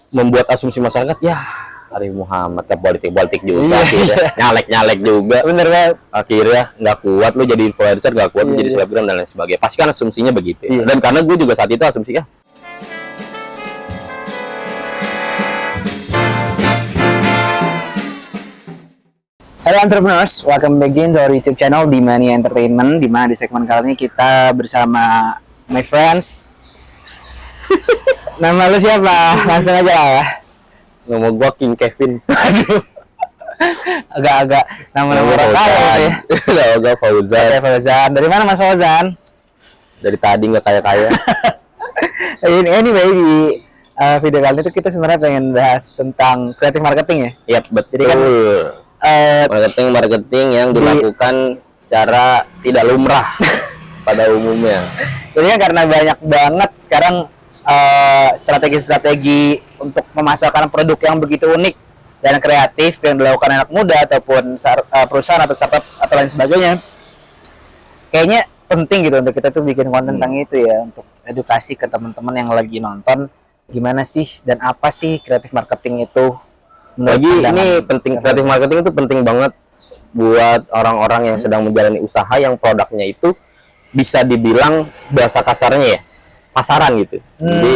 membuat asumsi masyarakat ya Arif Muhammad ke politik juga, nyalek juga. Bener banget. Akhirnya nggak kuat lu jadi influencer, nggak kuat lu jadi selebgram dan lain sebagainya. Pasti kan asumsinya begitu. Ya. Dan karena gue juga saat itu asumsinya. Halo entrepreneurs, welcome back again to our YouTube channel di Mania Entertainment. Di mana di segmen kali ini kita bersama my friends. Nama lu siapa? Langsung aja lah. Nama gue King Kevin. Agak-agak nama-nama orang kaya ya. Nama gue Fauzan. Oke, Fauzan. Dari mana Mas Fauzan? Dari tadi nggak kaya-kaya. Anyway, di video kali ini tuh kita sebenarnya pengen bahas tentang creative marketing ya. Yap, betul. Jadi kan marketing yang dilakukan secara tidak lumrah pada umumnya. Jadi kan karena banyak banget sekarang strategi-strategi untuk memasarkan produk yang begitu unik dan kreatif yang dilakukan anak muda ataupun perusahaan atau startup atau lain sebagainya. Kayaknya penting gitu untuk kita tuh bikin konten tentang itu ya, untuk edukasi ke teman-teman yang lagi nonton gimana sih dan apa sih creative marketing itu. Lagi ini penting, creative marketing itu penting banget buat orang-orang yang sedang menjalani usaha yang produknya itu bisa dibilang bahasa kasarnya ya pasaran gitu. Jadi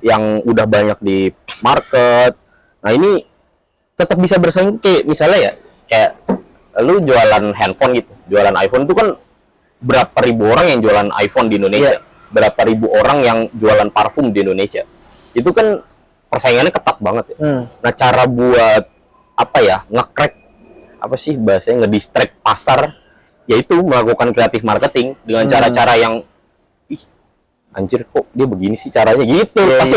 yang udah banyak di market. Nah, ini tetap bisa bersaing kayak misalnya ya kayak lu jualan handphone gitu, jualan iPhone itu kan berapa ribu orang yang jualan iPhone di Indonesia, berapa ribu orang yang jualan parfum di Indonesia. Itu kan persaingannya ketat banget ya. Nah, cara buat apa ya, nge-crack apa sih bahasanya, ngedistract pasar, yaitu melakukan creative marketing dengan cara-cara yang anjir kok dia begini sih caranya gitu. Pasti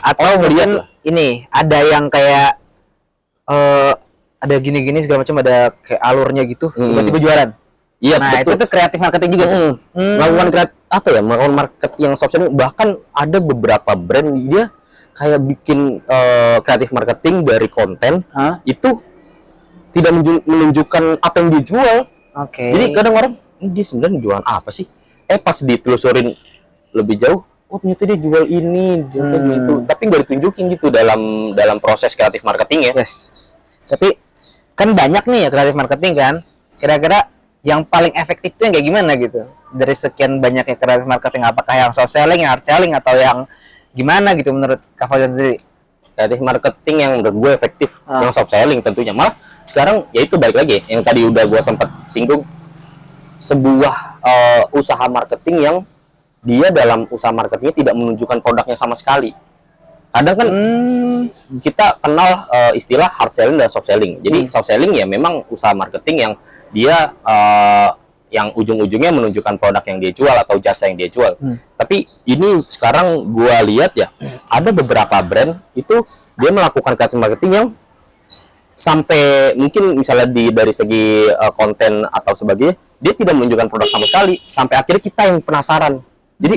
Atau kemudian ini ada yang kayak ada gini-gini segala macam, ada kayak alurnya gitu, tiba-tiba jualan. Iya, nah betul. itu kreatif marketing juga. Melakukan melakukan marketing yang social, bahkan ada beberapa brand dia kayak bikin kreatif marketing dari konten itu tidak menunjukkan apa yang dijual. Jadi kadang orang ini dia sebenarnya jualan apa sih? Pas ditelusurin lebih jauh, oh ternyata dia jual ini, gitu. Tapi nggak ditunjukin gitu dalam proses kreatif marketing ya. Tapi kan banyak nih ya kreatif marketing kan. Kira-kira yang paling efektif itu yang kayak gimana gitu? Dari sekian banyaknya kreatif marketing, apakah yang soft selling, yang hard selling, atau yang gimana gitu menurut Kak Fauzan sendiri? Kreatif marketing yang menurut gue efektif, yang soft selling tentunya. Malah sekarang ya itu balik lagi yang tadi udah gue sempat singgung, sebuah usaha marketing yang dia dalam usaha marketingnya tidak menunjukkan produknya sama sekali. Kadang kan kita kenal istilah hard selling dan soft selling. Jadi soft selling ya memang usaha marketing yang dia yang ujung-ujungnya menunjukkan produk yang dia jual atau jasa yang dia jual. Tapi ini sekarang gua lihat ya, ada beberapa brand itu dia melakukan creative marketing yang sampai mungkin misalnya dari segi konten atau sebagainya, dia tidak menunjukkan produk sama sekali, sampai akhirnya kita yang penasaran. Jadi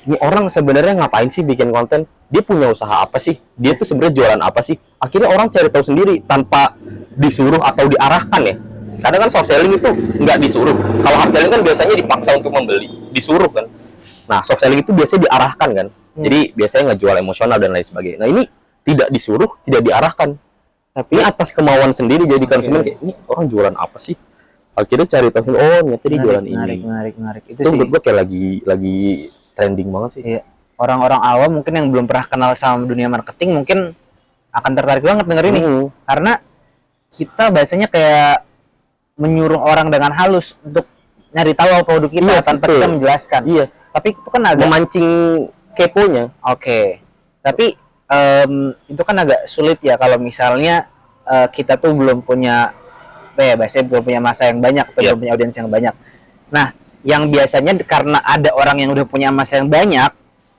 ini orang sebenarnya ngapain sih bikin konten? Dia punya usaha apa sih? Dia tuh sebenarnya jualan apa sih? Akhirnya orang cari tahu sendiri tanpa disuruh atau diarahkan ya. Karena kan soft selling itu nggak disuruh. Kalau hard selling kan biasanya dipaksa untuk membeli, disuruh kan. Nah, soft selling itu biasanya diarahkan kan. Jadi biasanya ngejual emosional dan lain sebagainya. Nah, ini tidak disuruh, tidak diarahkan. Tapi ini atas kemauan sendiri, jadi konsumen kayak ini orang jualan apa sih? Akhirnya cari tahu, oh ternyata dia jualan ini. Menarik. Itu sih menurut gue kayak lagi trending banget sih. Iya. Orang-orang awam mungkin yang belum pernah kenal sama dunia marketing mungkin akan tertarik banget denger ini. Karena kita biasanya kayak menyuruh orang dengan halus untuk nyari tahu produk kita tanpa kita menjelaskan. Tapi itu kan agak memancing keponya. Tapi itu kan agak sulit ya kalau misalnya kita tuh belum punya belum punya masa yang banyak atau belum punya audiens yang banyak. Nah, yang biasanya karena ada orang yang udah punya masa yang banyak,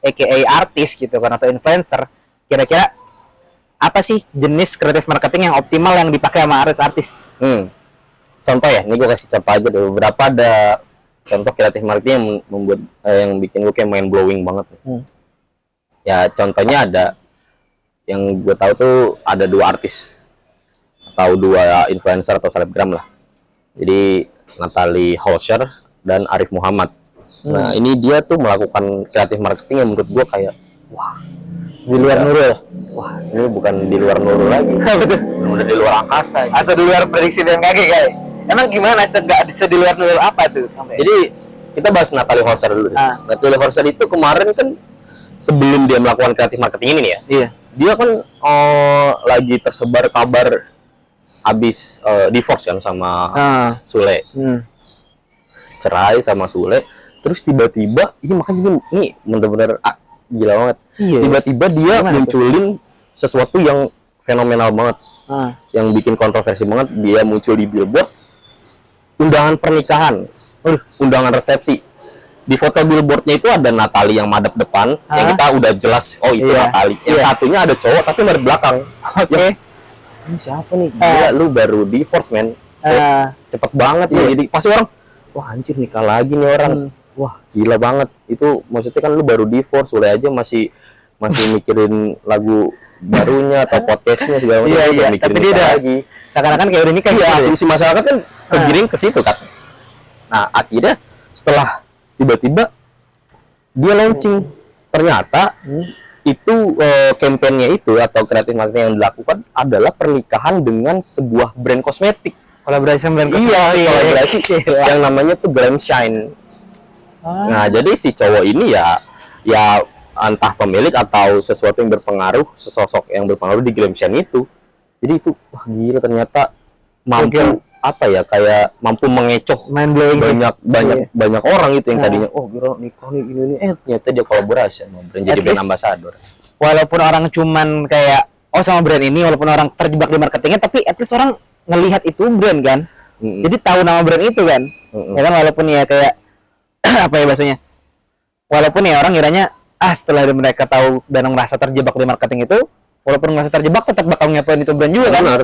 aka artis gitu kan atau influencer, kira-kira apa sih jenis kreatif marketing yang optimal yang dipakai sama artis-artis? Contoh ya, ini gue kasih contoh aja dulu. Beberapa ada contoh kreatif marketing yang membuat yang bikin gue kayak mind blowing banget. Ya contohnya ada yang gue tahu tuh ada 2 artis atau 2 influencer atau selebgram lah. Jadi Natalie Holscher dan Arif Muhammad. Nah, ini dia tuh melakukan kreatif marketing yang menurut gue kayak wah, Di luar Nurul. Wah, ini bukan di luar Nurul lagi. Udah di luar angkasa. Atau di luar prediksi BMKG kali. Emang gimana di luar Nurul apa tuh? Jadi kita bahas Natalie Horser dulu. Natalie Horser itu kemarin kan sebelum dia melakukan kreatif marketing ini nih ya. Iya. Dia kan lagi tersebar kabar habis divorce kan sama Sule. Cerai sama Sule. Terus tiba-tiba ini makanya ini bener-bener gila banget. Iya. Tiba-tiba dia Gimana munculin sesuatu yang fenomenal banget. Yang bikin kontroversi banget, dia muncul di billboard undangan pernikahan. Undangan resepsi. Di foto billboardnya itu ada Natalie yang madep depan, yang kita udah jelas itu Natalie. Yang satunya ada cowok tapi madep belakang. Oke. Ini siapa nih? Gila, lu baru divorce, men. Cepet banget ya. Jadi pasti orang, wah anjir nikah lagi nih orang. Wah, gila banget. Itu maksudnya kan lu baru divorce, udah aja masih mikirin lagu barunya atau podcastnya segala macam. Iya. Tapi dia udah lagi. Seakan-akan kayak udah nikah. Iya, asumsi masyarakat kan kegiring ke situ kan. Nah, akhirnya setelah tiba-tiba dia launching, ternyata itu kampanyenya itu atau kreatif marketing yang dilakukan adalah pernikahan dengan sebuah brand kosmetik. Kolaborasi brand kosmetik. Iya, kolaborasi yang namanya tuh Glam Shine. Nah, jadi si cowok ini ya entah pemilik atau sesuatu yang berpengaruh, sesosok yang berpengaruh di Glam Shine itu. Jadi itu wah gila, ternyata mampu apa ya, kayak mampu mengecoh banyak orang itu yang tadinya gila nikah nih ini ternyata dia kolaborasi sama brand, jadi brand ambassador. Walaupun orang cuman kayak sama brand ini, walaupun orang terjebak di marketingnya, tapi at least orang ngelihat itu brand kan. Jadi tahu nama brand itu kan. Ya kan, walaupun ya kayak apa ya bahasanya, walaupun ya orang kiranya setelah mereka tahu dan merasa terjebak di marketing itu, walaupun merasa terjebak tetap bakal ngepoin itu brand juga kan. Benar.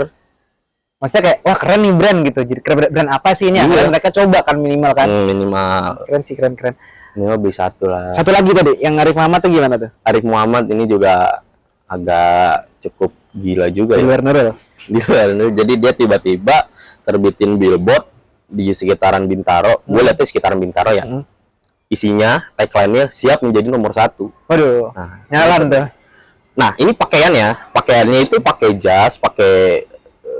Maksudnya kayak wah keren nih brand gitu. Jadi brand apa sih ini? Akhirnya mereka coba kan minimal kan. Minimal. Keren sih, keren. Minimal beli satu lah. Satu lagi tadi yang Arif Muhammad tuh gimana tuh? Arif Muhammad ini juga agak cukup gila juga di luar Nurul. Di luar Nurul. Jadi dia tiba-tiba terbitin billboard di sekitaran Bintaro. Gue lihatnya sekitaran Bintaro ya. Isinya tagline-nya siap menjadi nomor 1. Waduh. Nyalan tuh. Nah, ini pakaiannya itu pakai jas, pakai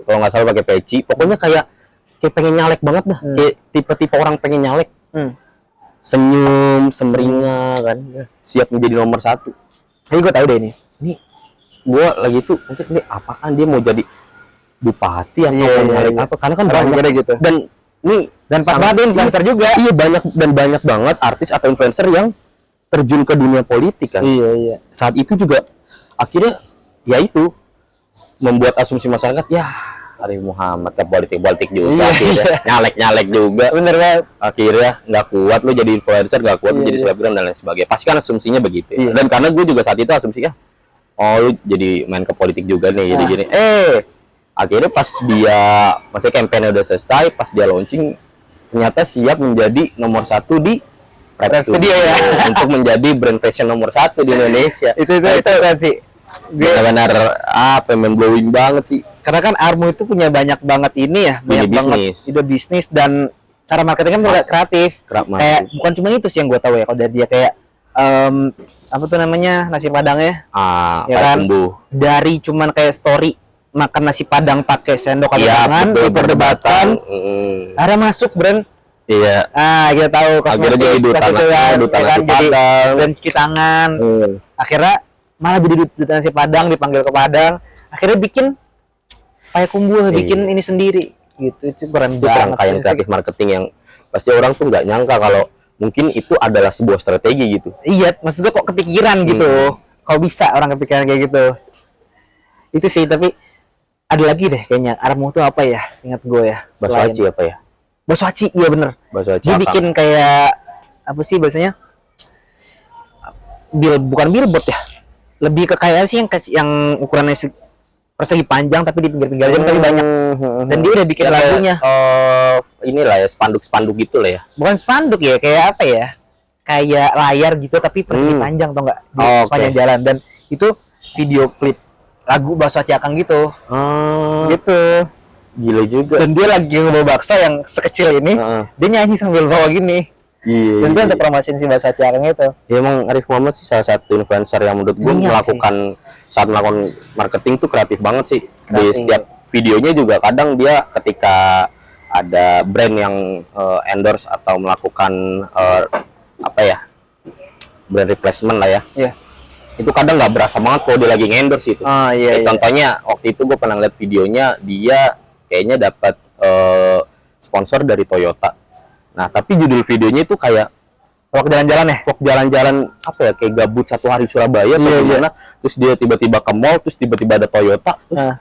kalau nggak salah pakai peci, pokoknya kayak pengen nyalek banget dah, kayak tipe-tipe orang pengen nyalek, senyum, semringah kan, siap menjadi nomor 1. Tapi gue tahu deh ini gue lagi tuh, ini apaan dia mau jadi bupati atau nyalek apa? Karena kan banyak gitu. Dan pas banget influencer juga. Iya, banyak banget artis atau influencer yang terjun ke dunia politik kan. Iya. Saat itu juga akhirnya ya itu membuat asumsi masyarakat ya Arif Muhammad ke politik juga, akhirnya nyalek juga. Bener kan? Akhirnya nggak kuat lu jadi influencer, nggak kuat lu jadi selebgram dan lain sebagainya. Pasti kan asumsinya begitu. Dan karena gue juga saat itu asumsinya lu jadi main ke politik juga nih, jadi gini. Akhirnya pas dia maksudnya kampanye udah selesai, pas dia launching ternyata siap menjadi nomor 1 di Prep Studio ya untuk menjadi brand fashion nomor 1 di Indonesia. Itu kan sih benar-benar main blowing banget sih. Karena kan Armo itu punya banyak banget ini ya, banyak banget ide bisnis dan cara marketing kan kreatif. Kayak bukan cuma itu sih yang gue tahu ya, kalau dari dia kayak apa tuh namanya, nasi padangnya ya kan, dari cuman kayak story makan nasi padang pakai sendok atau tangan di perdebatan ada masuk brand. Iya. Kita tahu akhirnya jadi duta nasi padang, brand cuci tangan. Akhirnya malah jadi duta nasi padang, dipanggil ke Padang, akhirnya bikin payakumbuh, bikin ini sendiri gitu. Itu keren banget. Rangkaian kreatif marketing yang pasti orang tuh nggak nyangka kalau mungkin itu adalah sebuah strategi gitu. Iya, maksud gue kok kepikiran gitu. Kok bisa orang kepikiran kayak gitu. Itu sih, tapi ada lagi deh kayaknya. Armo tuh apa ya? Ingat gue ya. Bakso aci apa ya? Bakso aci, iya bener. Bakso aci. Dia bikin kayak apa sih bahasanya? Bukan billboard ya. Lebih ke kayak sih yang ukurannya persegi panjang tapi di pinggir-pinggir aja tapi banyak. Dan dia udah bikin lagunya. Inilah ya spanduk-spanduk gitu lah ya. Bukan spanduk ya, kayak apa ya? Kayak layar gitu tapi persegi panjang atau enggak di sepanjang jalan, dan itu video klip lagu Bakso Aci Akang gitu. Gitu. Gila juga. Dan dia lagi ngebawa bakso yang sekecil ini, dia nyanyi sambil bawa gini. Iya. Tentu untuk promosiin si bakso acaranya itu. Ya emang Arif Muhammad sih salah satu influencer yang menurut gue Iya saat melakukan marketing tuh kreatif banget sih. Di Kreatif. setiap videonya juga kadang dia ketika ada brand yang endorse atau melakukan apa ya, brand replacement lah ya. Iya. Itu kadang nggak berasa banget kalau dia lagi ngendorse itu. Oh iya. Kayak Iya. contohnya waktu itu gue pernah lihat videonya, dia kayaknya dapat sponsor dari Toyota. Nah tapi judul videonya itu kayak Vlog jalan-jalan ya. vlog jalan-jalan apa ya, kayak gabut satu hari Surabaya atau Iya, gimana. Terus dia tiba-tiba ke mall, terus tiba-tiba ada Toyota, terus Nah,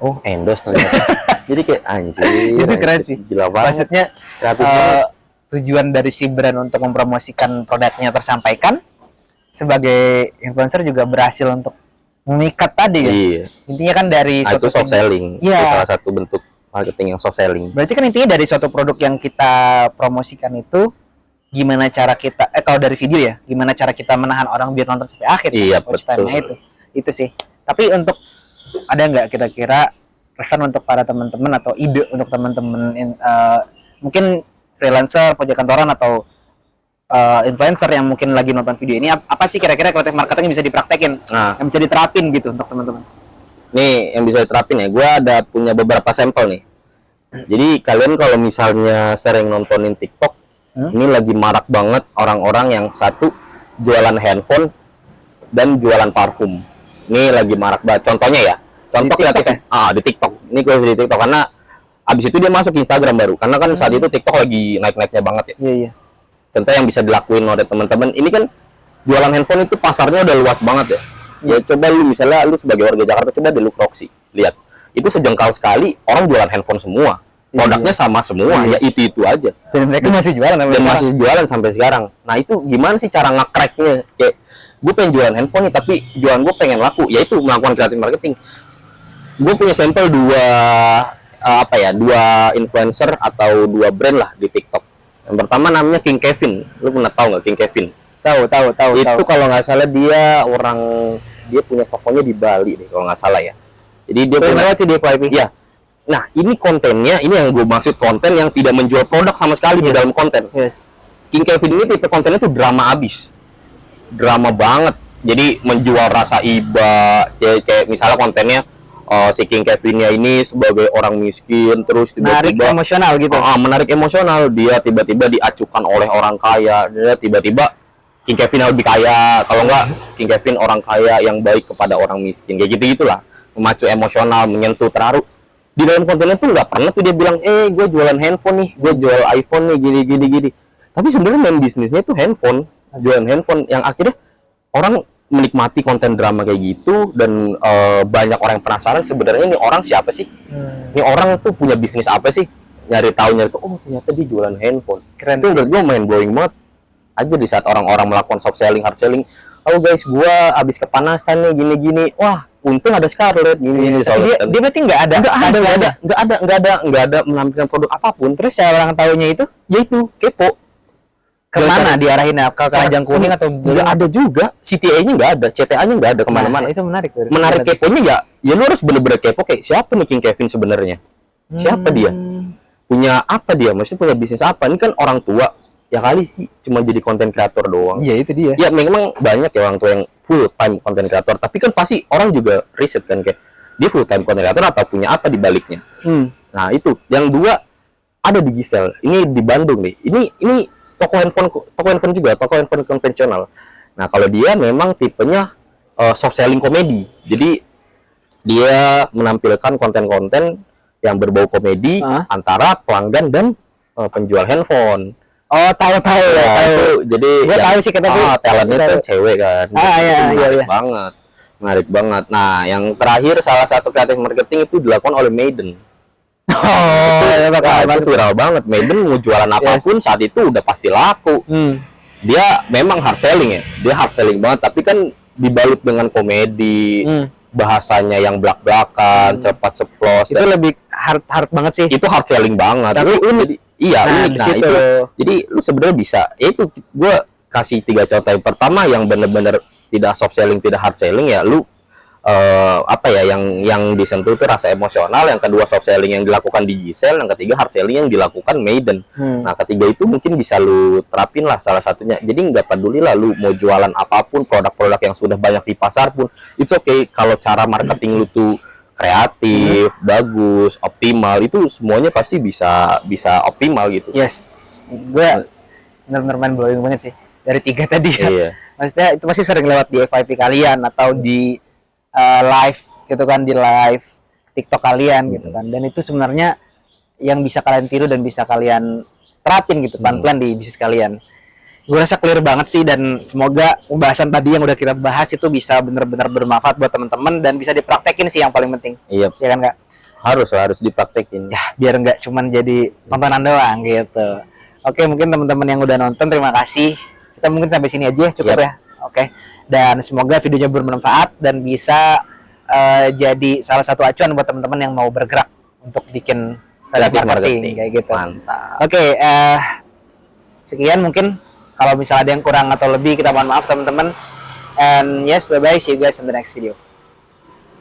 oh endorse ternyata. Jadi kayak anjir. itu keren sih. Gila banget. Maksudnya Kreatif banget. tujuan dari si brand untuk mempromosikan produknya tersampaikan, sebagai influencer juga berhasil untuk memikat tadi ya. Iya. Intinya kan dari Nah, itu soft selling. Iya. Itu salah satu bentuk marketing yang soft selling. Berarti kan intinya dari suatu produk yang kita promosikan itu gimana cara kita kalau dari video ya, gimana cara kita menahan orang biar nonton sampai akhir. Iya, Watch betul. time-nya itu sih. Tapi untuk ada nggak kira-kira pesan untuk para teman-teman atau ide untuk teman-teman mungkin freelancer, pojok kantoran atau influencer yang mungkin lagi nonton video ini, apa sih kira-kira kreatif marketing yang bisa dipraktekin, Nah, yang bisa diterapin gitu untuk teman-teman? nih yang bisa diterapin ya. Gue ada punya beberapa sampel nih. Jadi kalian kalau misalnya sering nontonin TikTok, ini lagi marak banget orang-orang yang satu jualan handphone dan jualan parfum. Ini lagi marak banget. Contohnya ya, contoh Di TikTok kreatif di TikTok. Ini gue di TikTok karena abis itu dia masuk ke Instagram baru. Karena kan saat itu TikTok lagi naik-naiknya banget ya. Iya iya. Contoh yang bisa dilakuin oleh teman-teman, ini kan jualan handphone itu pasarnya udah luas banget ya. Ya coba lu misalnya lu sebagai warga Jakarta, coba deh lu Roxy, lihat. Itu sejengkal sekali orang jualan handphone semua. Produknya sama semua, ya itu aja. Dan mereka masih jualan Dan masih jualan sampai sekarang. Nah itu gimana sih cara nge-cracknya? Kayak gue pengen jualan handphone nih, tapi jualan gue pengen laku, yaitu melakukan kreatif marketing. Gue punya sampel dua influencer atau dua brand lah di TikTok. Yang pertama namanya King Kevin. Lu pernah tahu nggak King Kevin? tahu. Itu kalau nggak salah dia punya tokonya di Bali deh kalau nggak salah ya. Jadi dia punya sih di FYP. ya. Nah ini kontennya, ini yang gue maksud, konten yang tidak menjual produk sama sekali di dalam konten. Yes. King Kevin ini tipe kontennya tuh drama abis, drama banget. Jadi menjual rasa iba, kayak misalnya kontennya si King Kevinnya ini sebagai orang miskin, terus Menarik tiba-tiba emosional gitu. menarik emosional. Dia tiba-tiba diacukan oleh orang kaya, dia tiba-tiba King Kevin yang lebih kaya, kalau enggak King Kevin orang kaya yang baik kepada orang miskin, kayak gitu gitulah, memacu emosional, menyentuh, terharu. Di dalam kontennya tuh nggak pernah tuh dia bilang, gue jualan handphone nih, gue jual iPhone nih, gini. Tapi sebenarnya main bisnisnya itu handphone, jualan handphone, yang akhirnya orang menikmati konten drama kayak gitu. Dan banyak orang yang penasaran sebenarnya ini orang siapa sih, ini orang tuh punya bisnis apa sih, nyari tahu, oh ternyata dia jualan handphone. Keren. Itu menurut gue main blowing banget aja di saat orang-orang melakukan soft selling, hard selling. Oh guys, gua habis kepanasan nih, gini. Wah, untung ada Scarlett, gini. Tapi dia berarti nggak ada menampilkan produk apapun. Terus cara orang tahunya itu Yaitu kepo. kemana diarahin, ke keranjang kuning atau nggak ada juga, CTA-nya nggak ada, CTA-nya nggak ada kemana-mana. Nah, itu menarik. Menarik keponya ya lu harus bener-bener kepo, kayak siapa nih King Kevin sebenarnya, siapa dia, punya apa dia, maksudnya punya bisnis apa. Ini kan orang tua ya kali sih cuma jadi konten kreator doang. Iya itu dia. Ya memang banyak ya orang tua yang full time konten kreator, tapi kan pasti orang juga riset kan, kayak dia full time konten kreator atau punya apa di baliknya. Nah itu yang dua ada di Gisel, ini di Bandung nih. Ini toko handphone juga, toko handphone konvensional. Nah kalau dia memang tipenya soft selling komedi, jadi dia menampilkan konten-konten yang berbau komedi antara pelanggan dan penjual handphone. Oh tahu ya. Itu, jadi Gua tahu sih, tapi talentnya kan cewek kan. Iya. Menarik banget. Nah, yang terakhir salah satu kreatif marketing itu dilakukan oleh Maiden. Itu viral banget. Maiden mau jualan apapun saat itu udah pasti laku. Dia memang hard selling ya. Dia hard selling banget, tapi kan dibalut dengan komedi. Bahasanya yang belak-belakan, cepat ceplos. Itu lebih hard banget sih. Itu hard selling banget. Tapi unik. Unik. Nah, itu. Jadi lu sebenarnya bisa. Itu gue kasih 3 contoh. Yang pertama yang bener-bener tidak soft selling, tidak hard selling, ya lu apa ya, yang disentuh itu rasa emosional, yang kedua soft selling yang dilakukan di Gisel, yang ketiga hard selling yang dilakukan Maiden. Nah, ketiga itu mungkin bisa lu terapin lah salah satunya. Jadi nggak peduli lah lu mau jualan apapun, produk-produk yang sudah banyak di pasar pun, it's okay kalau cara marketing lu tuh kreatif, bagus, optimal, itu semuanya pasti bisa optimal gitu. Yes, gue bener-bener main blowing banget sih dari tiga tadi ya. Iya. Maksudnya itu pasti sering lewat di FYP kalian atau di live gitu kan, di live TikTok kalian gitu kan. Dan itu sebenarnya yang bisa kalian tiru dan bisa kalian terapin gitu pelan-pelan di bisnis kalian. Gue rasa clear banget sih, dan semoga pembahasan tadi yang udah kita bahas itu bisa benar-benar bermanfaat buat teman-teman dan bisa dipraktekin sih yang paling penting. Iya. Ya kan Kak? Harus dipraktekin. Ya, biar nggak cuman jadi tontonan doang gitu. Oke, mungkin teman-teman yang udah nonton terima kasih. Kita mungkin sampai sini aja cukup ya. Oke. Dan semoga videonya bermanfaat dan bisa jadi salah satu acuan buat teman-teman yang mau bergerak untuk bikin Creative marketing marketing kayak gitu. Mantap. Oke, sekian mungkin. Kalau misalnya ada yang kurang atau lebih, kita mohon maaf teman-teman. And yes, bye-bye. See you guys in the next video.